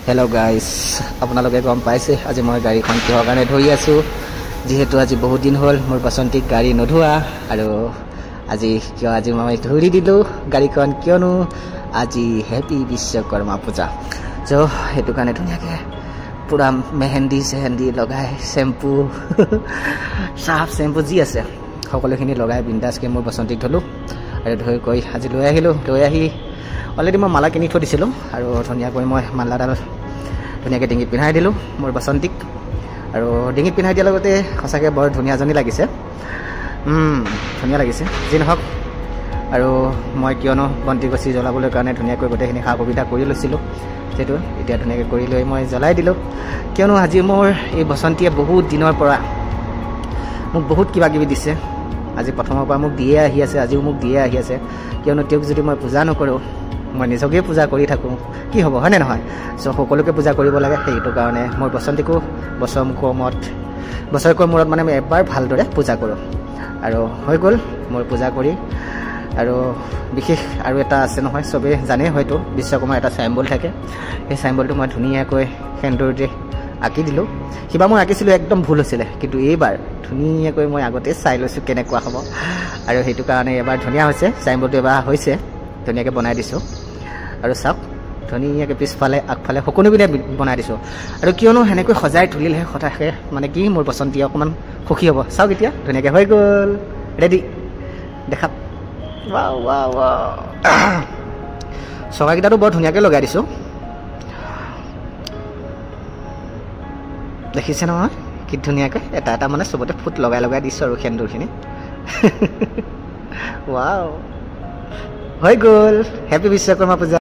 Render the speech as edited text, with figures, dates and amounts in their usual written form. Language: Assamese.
हेलो गाइस আপোনালোকে গম পাইছে আজি মই গাড়ীখন কিহৰ কাৰণে ধৰি আছো যেহেতু আজি বহুত দিন হ'ল মোৰ পছন্দিক গাড়ী নধোৱা আৰু আজি মই ধৰি দিলো গাড়ীখন কিয়নো আজি হেপী বিশ্বকৰ্মা পূজা তো হেতু কাৰণে ধুনিয়াকে পুৰা মেহেন্দি লগাই শ্যাম্পু সাফ শ্যাম্পু যি আছে সকলোখিনি লগাই বিন্দাসকে মোৰ পছন্দিক ধলো আৰু ধৰি কৈ আজি লৈ আহি অলৰেডি মই মালা কিনি থৈ দিছিলোঁ আৰু ধুনিয়াকৈ মই মালাডাল ধুনিয়াকৈ ডিঙিত পিন্ধাই দিলোঁ মোৰ পছন্দিক আৰু ডিঙিত পিন্ধাই দিয়াৰ লগতে সঁচাকৈ বৰ ধুনীয়াজনী লাগিছে ধুনীয়া লাগিছে যি নহওক আৰু মই কিয়নো বন্তি গছি জ্বলাবলৈ কাৰণে ধুনীয়াকৈ গোটেইখিনি সা সুবিধা কৰি লৈছিলোঁ যেটো এতিয়া ধুনীয়াকৈ কৰি লৈ মই জ্বলাই দিলোঁ কিয়নো আজি মোৰ এই বসন্তীয়ে বহুত দিনৰ পৰা মোক বহুত কিবা কিবি দিছে আজি প্ৰথমৰ পৰা মোক দিয়ে আহি আছে আজিও মোক দিয়ে আহি আছে কিয়নো তেওঁক যদি মই পূজা নকৰোঁ মই নিজকে পূজা কৰি থাকোঁ কি হ'ব হয়নে নহয় সো সকলোকে পূজা কৰিব লাগে সেইটো কাৰণে মোৰ পছন্দিকো বছৰকৰ মূৰত মানে মই এবাৰ ভালদৰে পূজা কৰোঁ আৰু হৈ গ'ল মোৰ পূজা কৰি আৰু বিশেষ আৰু এটা আছে নহয় সবে জানে হয়তো বিশ্বকৰ্মা এটা সাইম্বল থাকে এই সাইম্বলটো মই ধুনীয়াকৈ সেন্দুৰৰে আঁকি দিলোঁ কিবা মই আঁকিছিলোঁ একদম ভুল হৈছিলে কিন্তু এইবাৰ ধুনীয়াকৈ মই আগতে চাই লৈছোঁ কেনেকুৱা হ'ব আৰু সেইটো কাৰণে এবাৰ ধুনীয়া হৈছে সাইম্বলটো এবাৰ হৈছে ধুনীয়াকৈ বনাই দিছোঁ আৰু চাওক ধুনীয়াকৈ পিছফালে আগফালে সকলোবিধে বনাই দিছোঁ আৰু কিয়নো সেনেকৈ সজাই তুলিলেহে সদায় মানে কি মোৰ পছন্দিয়ে অকণমান সুখী হ'ব চাওক এতিয়া ধুনীয়াকৈ হৈ গ'ল ৰেডি দেখা চকাকেইটাতো বৰ ধুনীয়াকৈ লগাই দিছোঁ দেখিছে নহয় কি ধুনীয়াকৈ এটা এটা মানে চবতে ফুট লগাই দিছোঁ আৰু সেন্দুৰখিনি ৱাও হৈ গ'ল হেপী বিশ্বকৰ্মা পূজা